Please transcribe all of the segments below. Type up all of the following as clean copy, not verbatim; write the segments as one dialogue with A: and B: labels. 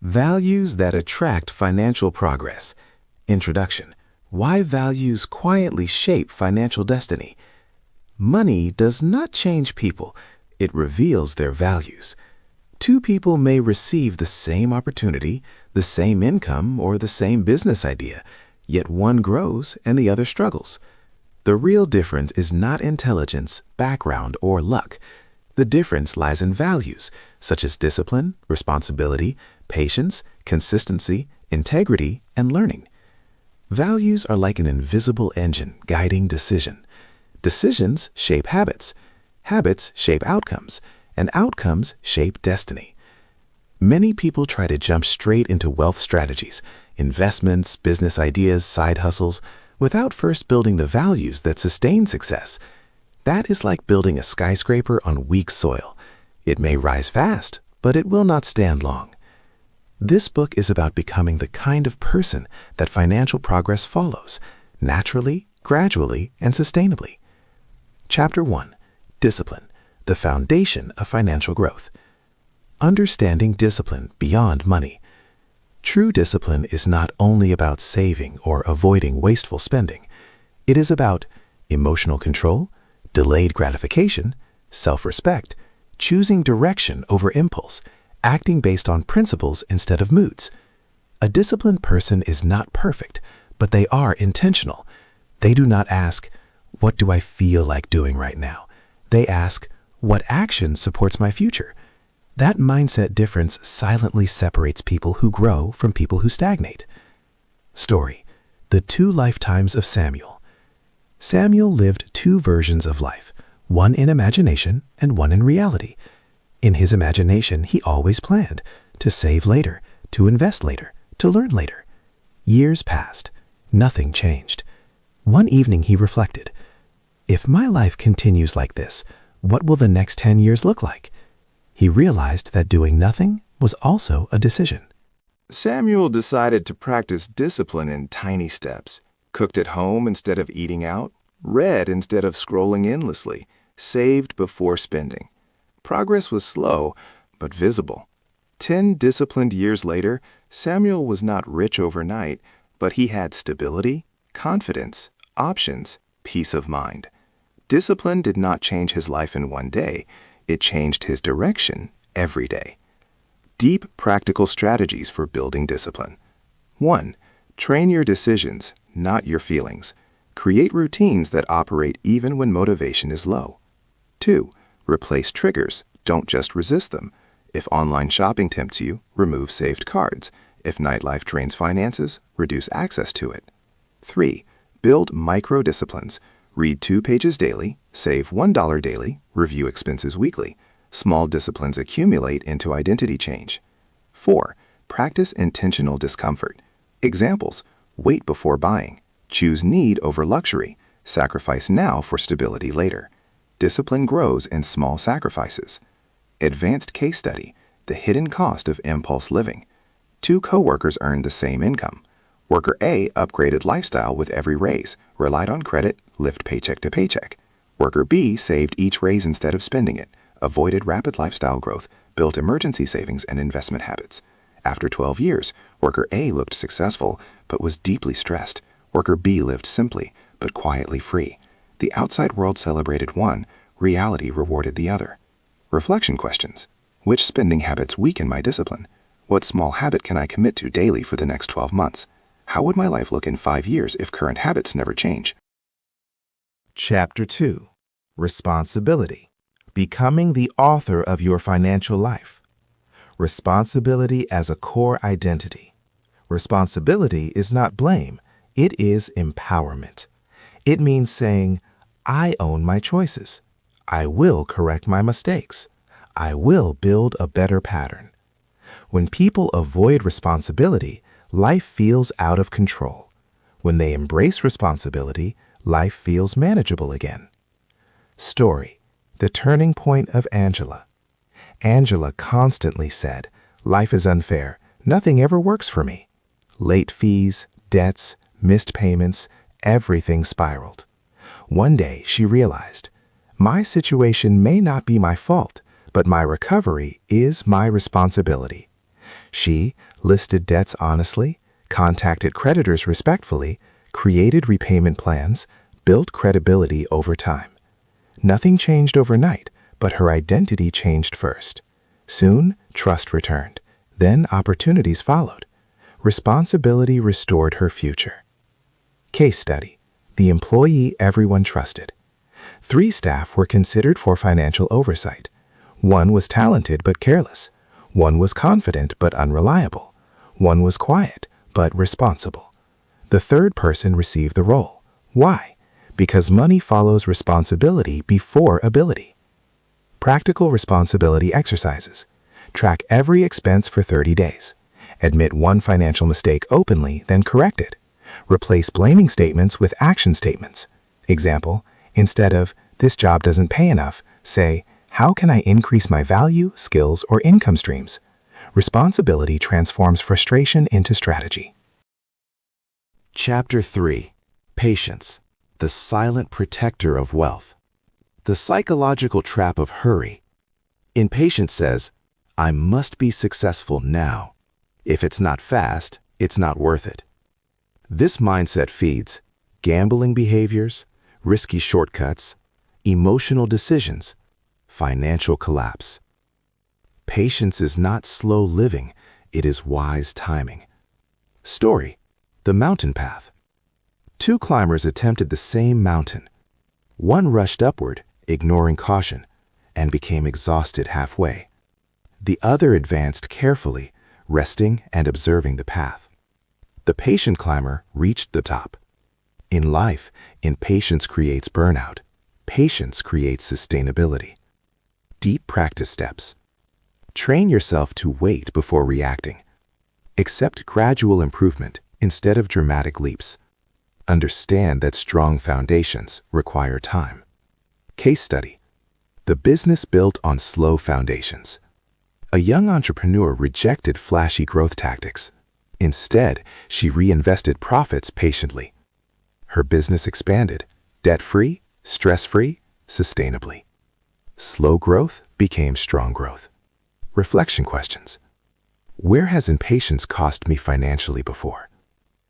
A: Values that attract financial progress. Introduction. Why values quietly shape financial destiny. Money does not change people, it reveals their values. Two people may receive the same opportunity, the same income, or the same business idea, yet one grows and the other struggles. The real difference is not intelligence, background, or luck. The difference lies in values, such as discipline, responsibility, patience, consistency, integrity, and learning. Values are like an invisible engine guiding decision. Decisions shape habits. Habits shape outcomes, and outcomes shape destiny. Many people try to jump straight into wealth strategies, investments, business ideas, side hustles, without first building the values that sustain success. That is like building a skyscraper on weak soil. It may rise fast, but it will not stand long. This book is about becoming the kind of person that financial progress follows, naturally, gradually, and sustainably. Chapter 1. Discipline, the foundation of financial growth. Understanding discipline beyond money. True discipline is not only about saving or avoiding wasteful spending. It is about emotional control, delayed gratification, self-respect, choosing direction over impulse, acting based on principles instead of moods. A disciplined person is not perfect, but they are intentional. They do not ask, "What do I feel like doing right now?" They ask, "What action supports my future?" That mindset difference silently separates people who grow from people who stagnate. Story: The Two Lifetimes of Samuel. Samuel lived two versions of life, one in imagination and one in reality. In his imagination, he always planned to save later, to invest later, to learn later. Years passed. Nothing changed. One evening he reflected, "If my life continues like this, what will the next 10 years look like?" He realized that doing nothing was also a decision.
B: Samuel decided to practice discipline in tiny steps, cooked at home instead of eating out, read instead of scrolling endlessly, saved before spending. Progress was slow, but visible. 10 disciplined years later, Samuel was not rich overnight, but he had stability, confidence, options, peace of mind. Discipline did not change his life in one day. It changed his direction every day. Deep practical strategies for building discipline. 1. Train your decisions, not your feelings. Create routines that operate even when motivation is low. 2. Replace triggers, don't just resist them. If online shopping tempts you, remove saved cards. If nightlife drains finances, reduce access to it. 3. Build micro-disciplines. Read 2 pages daily, save $1 daily, review expenses weekly. Small disciplines accumulate into identity change. 4. Practice intentional discomfort. Examples: wait before buying, choose need over luxury, sacrifice now for stability later. Discipline grows in small sacrifices. Advanced case study: the hidden cost of impulse living. 2 coworkers earned the same income. Worker A upgraded lifestyle with every raise, relied on credit, lived paycheck to paycheck. Worker B saved each raise instead of spending it, avoided rapid lifestyle growth, built emergency savings and investment habits. After 12 years, Worker A looked successful, but was deeply stressed. Worker B lived simply, but quietly free. The outside world celebrated one, reality rewarded the other. Reflection questions: which spending habits weaken my discipline? What small habit can I commit to daily for the next 12 months? How would my life look in 5 years if current habits never change?
C: Chapter 2. Responsibility. Becoming the author of your financial life. Responsibility as a core identity. Responsibility is not blame, it is empowerment. It means saying, "I own my choices. I will correct my mistakes. I will build a better pattern." When people avoid responsibility, life feels out of control. When they embrace responsibility, life feels manageable again. Story: The turning point of Angela. Angela constantly said, "Life is unfair. Nothing ever works for me." Late fees, debts, missed payments, everything spiraled. One day she realized, my situation may not be my fault, but my recovery is my responsibility. She listed debts honestly, contacted creditors respectfully, created repayment plans, built credibility over time. Nothing changed overnight, but her identity changed first. Soon, trust returned. Then opportunities followed. Responsibility restored her future. Case study: the employee everyone trusted. 3 staff were considered for financial oversight. 1 was talented but careless. 1 was confident but unreliable. 1 was quiet but responsible. The 3rd person received the role. Why? Because money follows responsibility before ability. Practical responsibility exercises. Track every expense for 30 days. Admit one financial mistake openly, then correct it. Replace blaming statements with action statements. Example: instead of, "This job doesn't pay enough," say, "How can I increase my value, skills, or income streams?" Responsibility transforms frustration into strategy.
A: Chapter 3: Patience, the silent protector of wealth. The psychological trap of hurry. Impatience says, "I must be successful now. If it's not fast, it's not worth it." This mindset feeds gambling behaviors, risky shortcuts, emotional decisions, financial collapse. Patience is not slow living, it is wise timing. Story: The Mountain Path. 2 climbers attempted the same mountain. One rushed upward, ignoring caution, and became exhausted halfway. The other advanced carefully, resting and observing the path. The patient climber reached the top. In life, impatience creates burnout. Patience creates sustainability. Deep practice steps. Train yourself to wait before reacting. Accept gradual improvement instead of dramatic leaps. Understand that strong foundations require time. Case study: the business built on slow foundations. A young entrepreneur rejected flashy growth tactics. Instead, she reinvested profits patiently. Her business expanded, debt-free, stress-free, sustainably. Slow growth became strong growth. Reflection questions: where has impatience cost me financially before?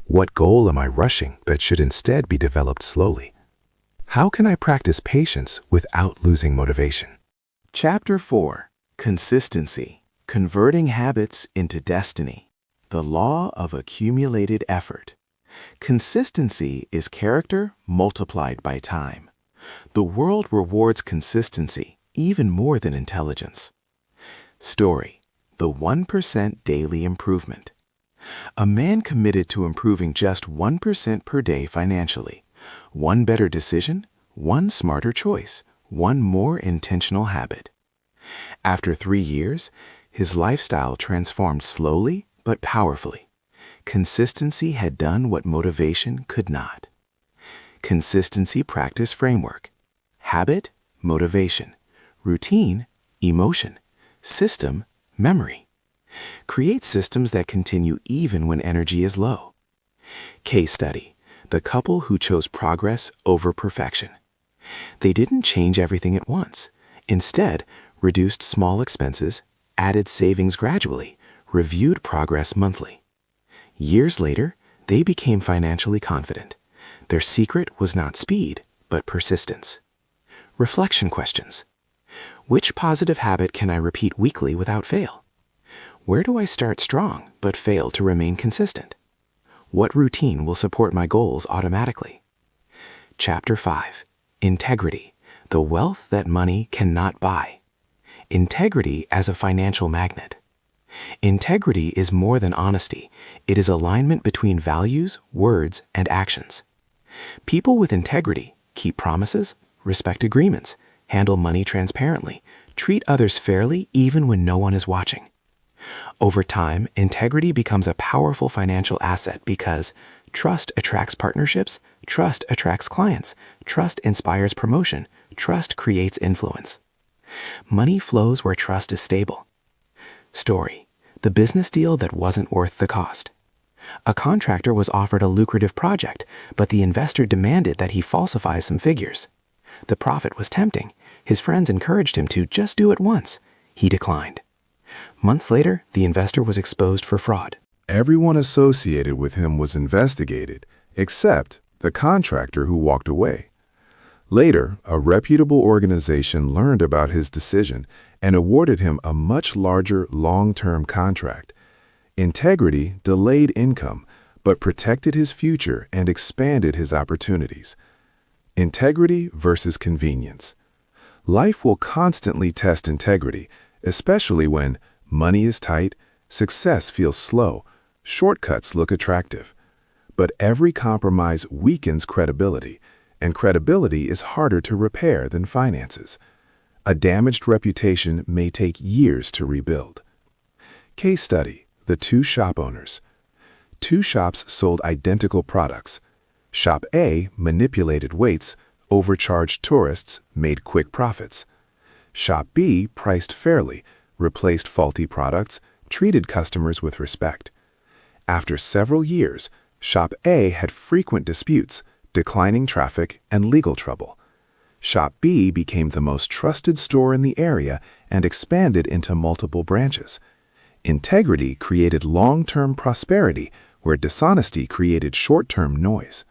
A: What goal am I rushing that should instead be developed slowly? How can I practice patience without losing motivation? Chapter 4: Consistency, converting habits into destiny. The law of accumulated effort. Consistency is character multiplied by time. The world rewards consistency even more than intelligence. Story: the 1% daily improvement. A man committed to improving just 1% per day financially. One better decision, one smarter choice, one more intentional habit. After 3 years, his lifestyle transformed slowly but powerfully. Consistency had done what motivation could not. Consistency practice framework. Habit, motivation. Routine, emotion. System, memory. Create systems that continue even when energy is low. Case study: the couple who chose progress over perfection. They didn't change everything at once. Instead, reduced small expenses, added savings gradually, reviewed progress monthly. Years later, they became financially confident. Their secret was not speed, but persistence. Reflection questions: which positive habit can I repeat weekly without fail? Where do I start strong but fail to remain consistent? What routine will support my goals automatically? Chapter 5: Integrity, the wealth that money cannot buy. Integrity as a financial magnet. Integrity is more than honesty. It is alignment between values, words, and actions. People with integrity keep promises, respect agreements, handle money transparently, treat others fairly even when no one is watching. Over time, integrity becomes a powerful financial asset because trust attracts partnerships, trust attracts clients, trust inspires promotion, trust creates influence. Money flows where trust is stable. Story: the business deal that wasn't worth the cost. A contractor was offered a lucrative project, but the investor demanded that he falsify some figures. The profit was tempting. His friends encouraged him to just do it once. He declined.
D: Months later, the investor was exposed for fraud.
B: Everyone associated with him was investigated, except the contractor who walked away. Later, a reputable organization learned about his decision and awarded him a much larger long-term contract. Integrity delayed income, but protected his future and expanded his opportunities. Integrity versus convenience. Life will constantly test integrity, especially when money is tight, success feels slow, shortcuts look attractive. But every compromise weakens credibility, and credibility is harder to repair than finances. A damaged reputation may take years to rebuild. Case study: the two shop owners. Two shops sold identical products. Shop A manipulated weights, overcharged tourists, made quick profits. Shop B priced fairly, replaced faulty products, treated customers with respect. After several years, Shop A had frequent disputes, declining traffic, and legal trouble. Shop B became the most trusted store in the area and expanded into multiple branches. Integrity created long-term prosperity where dishonesty created short-term noise.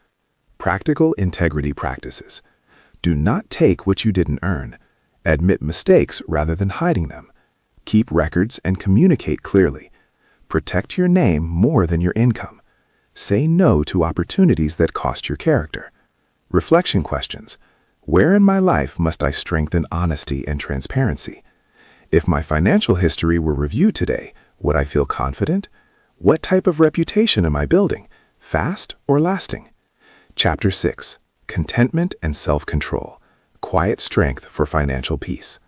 B: Practical integrity practices. Do not take what you didn't earn. Admit mistakes rather than hiding them. Keep records and communicate clearly. Protect your name more than your income. Say no to opportunities that cost your character. Reflection questions. Where in my life must I strengthen honesty and transparency? If my financial history were reviewed today, would I feel confident? What type of reputation am I building? Fast or lasting? Chapter 6. Contentment and Self-Control. Quiet Strength for Financial Peace.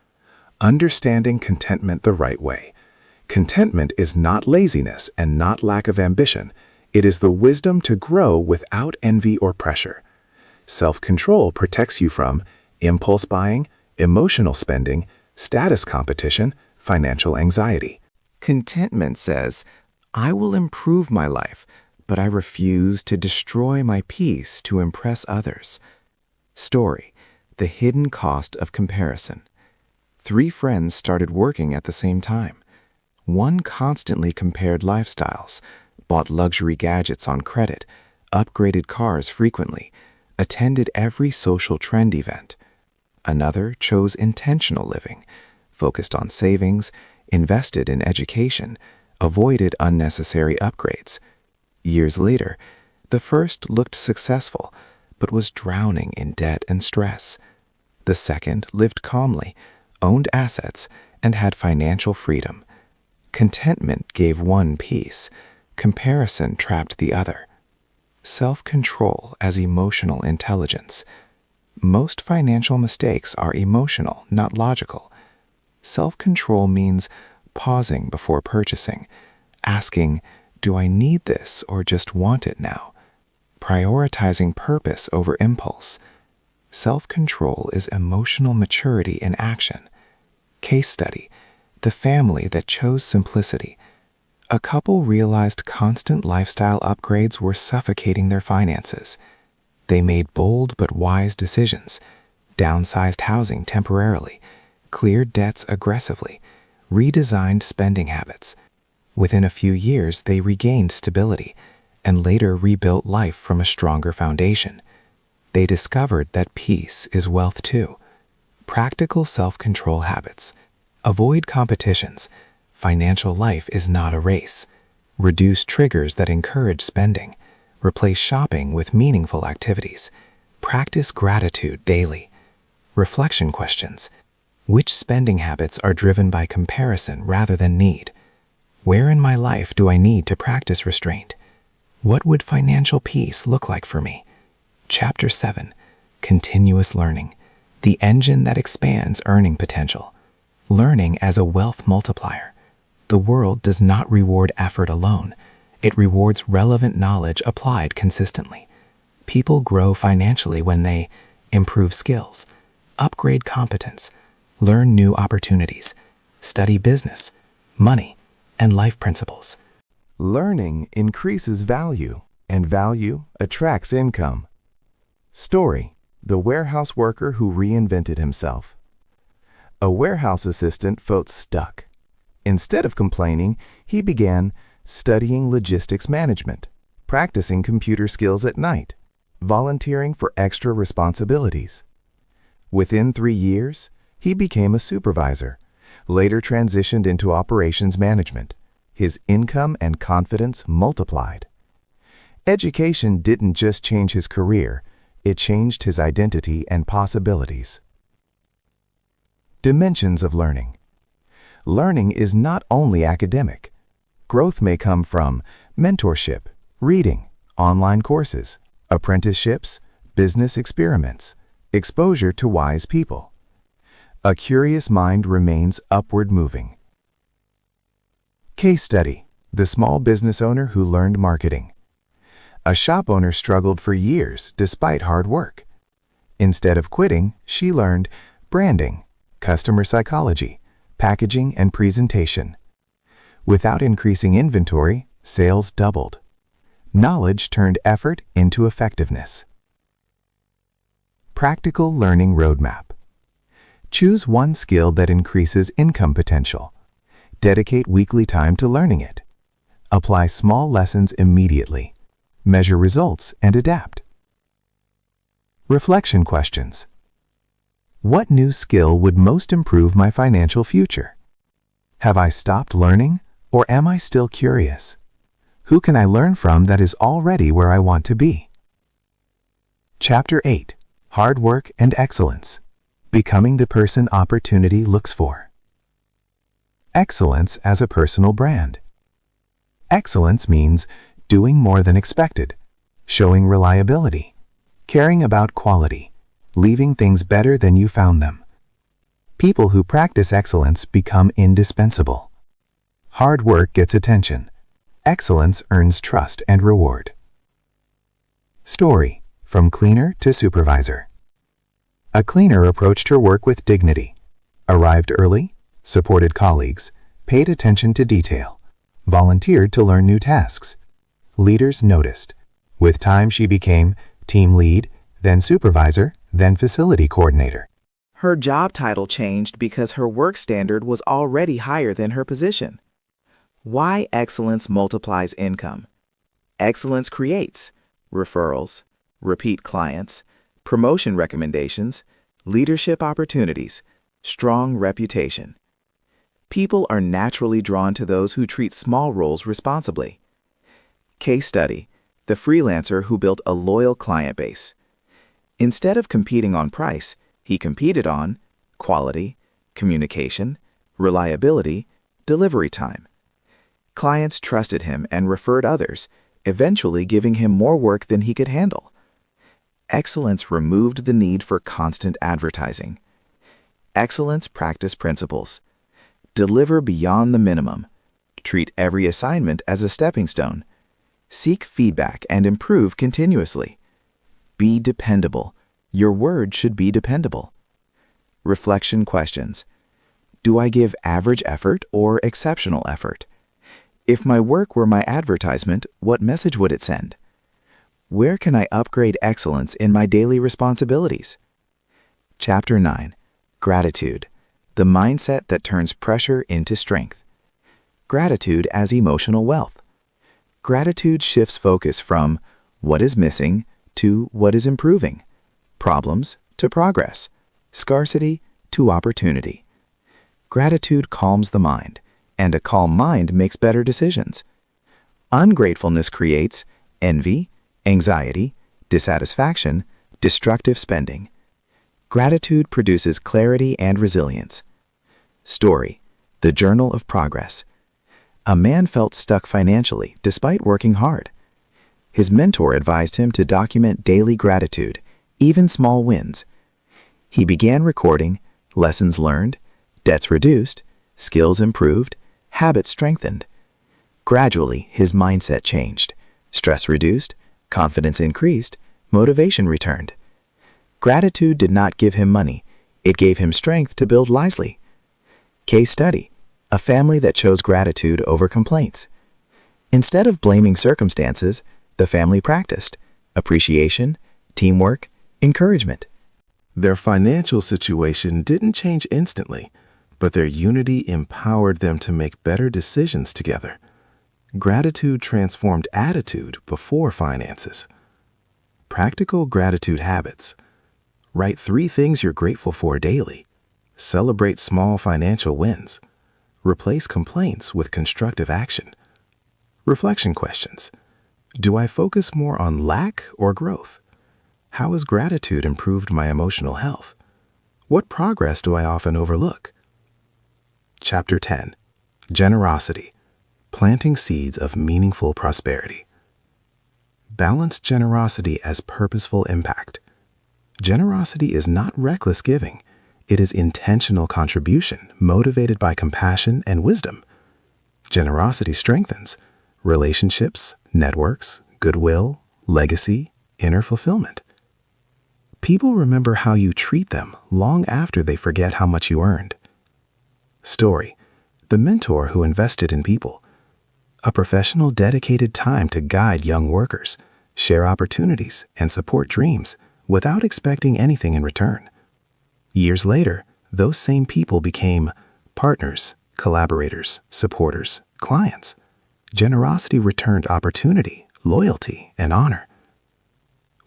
B: Understanding contentment the right way. Contentment is not laziness and not lack of ambition. It is the wisdom to grow without envy or pressure. Self-control protects you from impulse buying, emotional spending, status competition, financial anxiety.
A: Contentment says, I will improve my life, but I refuse to destroy my peace to impress others. Story: the hidden cost of comparison. 3 friends started working at the same time. One constantly compared lifestyles, bought luxury gadgets on credit, upgraded cars frequently, attended every social trend event. Another chose intentional living, focused on savings, invested in education, avoided unnecessary upgrades. Years later, the first looked successful, but was drowning in debt and stress. The second lived calmly, owned assets, and had financial freedom. Contentment gave one peace. Comparison trapped the other. Self-control as emotional intelligence. Most financial mistakes are emotional, not logical. Self-control means pausing before purchasing, asking, do I need this or just want it now? Prioritizing purpose over impulse. Self-control is emotional maturity in action. Case study: the family that chose simplicity. A couple realized constant lifestyle upgrades were suffocating their finances. They made bold but wise decisions, downsized housing temporarily, cleared debts aggressively, redesigned spending habits. Within a few years, they regained stability and later rebuilt life from a stronger foundation. They discovered that peace is wealth too. Practical self-control habits. Avoid competitions. Financial life is not a race. Reduce triggers that encourage spending. Replace shopping with meaningful activities. Practice gratitude daily. Reflection questions. Which spending habits are driven by comparison rather than need? Where in my life do I need to practice restraint? What would financial peace look like for me? Chapter 7. Continuous learning. The engine that expands earning potential. Learning as a wealth multiplier. The world does not reward effort alone. It rewards relevant knowledge applied consistently. People grow financially when they improve skills, upgrade competence, learn new opportunities, study business, money, and life principles.
B: Learning increases value, and value attracts income. Story: the warehouse worker who reinvented himself. A warehouse assistant felt stuck.
C: Instead of complaining, he began studying logistics management, practicing computer skills at night, volunteering for extra responsibilities. Within 3 years, he became a supervisor, later transitioned into operations management. His income and confidence multiplied. Education didn't just change his career, it changed his identity and possibilities. Dimensions of learning. Learning is not only academic. Growth may come from mentorship, reading, online courses, apprenticeships, business experiments, exposure to wise people. A curious mind remains upward moving. Case study: the small business owner who learned marketing. A shop owner struggled for years despite hard work. Instead of quitting, she learned branding, customer psychology, packaging, and presentation. Without increasing inventory, sales doubled. Knowledge turned effort into effectiveness. Practical learning roadmap. Choose one skill that increases income potential. Dedicate weekly time to learning it. Apply small lessons immediately. Measure results and adapt. Reflection questions. What new skill would most improve my financial future? Have I stopped learning, or am I still curious? Who can I learn from that is already where I want to be? Chapter 8. Hard Work and Excellence. Becoming the person opportunity looks for. Excellence as a personal brand. Excellence means doing more than expected, showing reliability, caring about quality, leaving things better than you found them. People who practice excellence become indispensable. Hard work gets attention. Excellence earns trust and reward. Story: from cleaner to supervisor. A cleaner approached her work with dignity, arrived early, supported colleagues, paid attention to detail, volunteered to learn new tasks. Leaders noticed. With time, she became team lead, then supervisor, then facility coordinator.
A: Her job title changed because her work standard was already higher than her position. Why excellence multiplies income. Excellence creates referrals, repeat clients, promotion recommendations, leadership opportunities, strong reputation. People are naturally drawn to those who treat small roles responsibly. Case study: the freelancer who built a loyal client base. Instead of competing on price, he competed on quality, communication, reliability, delivery time. Clients trusted him and referred others, eventually giving him more work than he could handle. Excellence removed the need for constant advertising. Excellence practice principles. Deliver beyond the minimum. Treat every assignment as a stepping stone. Seek feedback and improve continuously. Be dependable. Your word should be dependable. Reflection questions. Do I give average effort or exceptional effort? If my work were my advertisement, what message would it send? Where can I upgrade excellence in my daily responsibilities? Chapter 9. Gratitude. The mindset that turns pressure into strength. Gratitude as emotional wealth. Gratitude shifts focus from what is missing to what is improving, problems to progress, scarcity to opportunity. Gratitude calms the mind, and a calm mind makes better decisions. Ungratefulness creates envy, anxiety, dissatisfaction, destructive spending. Gratitude produces clarity and resilience. Story: the Journal of Progress. A man felt stuck financially despite working hard. His mentor advised him to document daily gratitude, even small wins. He began recording lessons learned, debts reduced, skills improved, habits strengthened. Gradually, his mindset changed. Stress reduced, confidence increased, motivation returned. Gratitude did not give him money. It gave him strength to build wisely. Case study: a family that chose gratitude over complaints. Instead of blaming circumstances, the family practiced appreciation, teamwork, encouragement.
B: Their financial situation didn't change instantly,
A: but their unity empowered them to make better decisions together. Gratitude transformed attitude before finances. Practical gratitude habits. Write 3 things you're grateful for daily. Celebrate small financial wins. Replace complaints with constructive action. Reflection questions. Do I focus more on lack or growth? How has gratitude improved my emotional health? What progress do I often overlook? Chapter 10. Generosity. Planting seeds of meaningful prosperity. Balance generosity as purposeful impact. Generosity is not reckless giving. It is intentional contribution motivated by compassion and wisdom. Generosity strengthens relationships, networks, goodwill, legacy, inner fulfillment. People remember how you treat them long after they forget how much you earned. Story. The mentor who invested in people. A professional dedicated time to guide young workers, share opportunities, and support dreams without expecting anything in return. Years later, those same people became partners, collaborators, supporters, clients. Generosity returned opportunity, loyalty, and honor.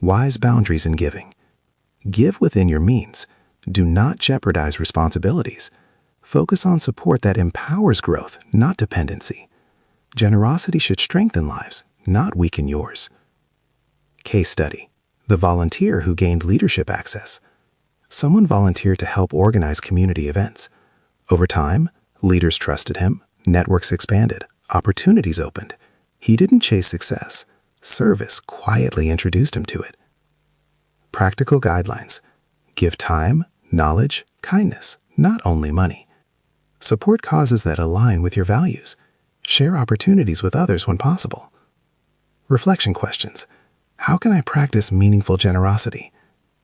A: Wise boundaries in giving. Give within your means. Do not jeopardize responsibilities. Focus on support that empowers growth, not dependency. Generosity should strengthen lives, not weaken yours. Case study. The volunteer who gained leadership access. Someone volunteered to help organize community events. Over time, leaders trusted him, networks expanded, opportunities opened. He didn't chase success. Service quietly introduced him to it. Practical guidelines. Give time, knowledge, kindness, not only money. Support causes that align with your values. Share opportunities with others when possible. Reflection questions. How can I practice meaningful generosity?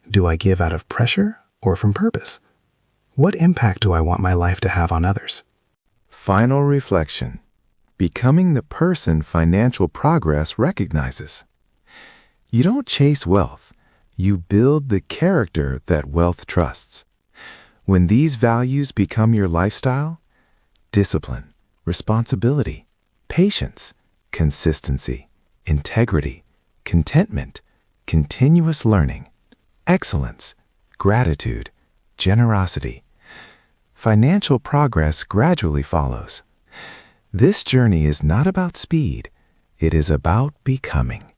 A: Do I give out of pressure or from purpose? What impact do I want my life to have on others?
B: Final reflection. Becoming the person financial progress recognizes. You don't chase wealth. You build the character that wealth trusts. When these values become your lifestyle, discipline, responsibility, patience, consistency, integrity, contentment, continuous learning, excellence, gratitude, generosity. Financial progress gradually follows. This journey is not about speed. It is about becoming.